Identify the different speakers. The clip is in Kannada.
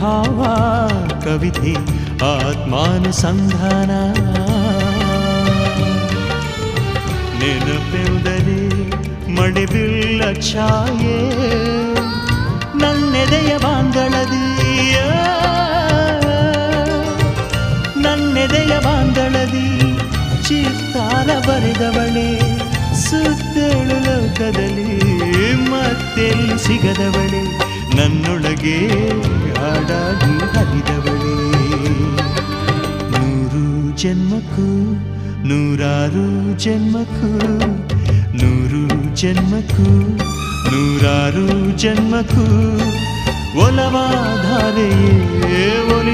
Speaker 1: ಭಾವ ಕವಿತೆ ಆತ್ಮಾನುಸಂಧಾನ ನೆನಪೆಂದರೆ ಮಳೆಬಿಲ್ಲ ಛಾಯೆ ನನ್ನೆದೆಯ ಬಾಂದಳದಿಯ ನನ್ನೆದೆಯ ಬಾಂದಳದಿ ಚಿತ್ತಾರ ಬರೆದವಳೆ ಸುತ್ತೇಳು ಲೋಕದಲ್ಲಿ ಮತ್ತೆಲ್ಲಿ ಸಿಗದವಳೆ ನನ್ನೊಳಗೆ ಹಾಡಾಗಿ ಹರಿದವಳೆ ನೂರು ಜನ್ಮಕ್ಕೂ ನೂರಾರು ಜನ್ಮಕ್ಕೂ ನೂರು ಜನ್ಮಕ್ಕೂ ನೂರಾರು ಜನ್ಮಕ್ಕೂ ಒಲವಾಧಾರೆಯೇ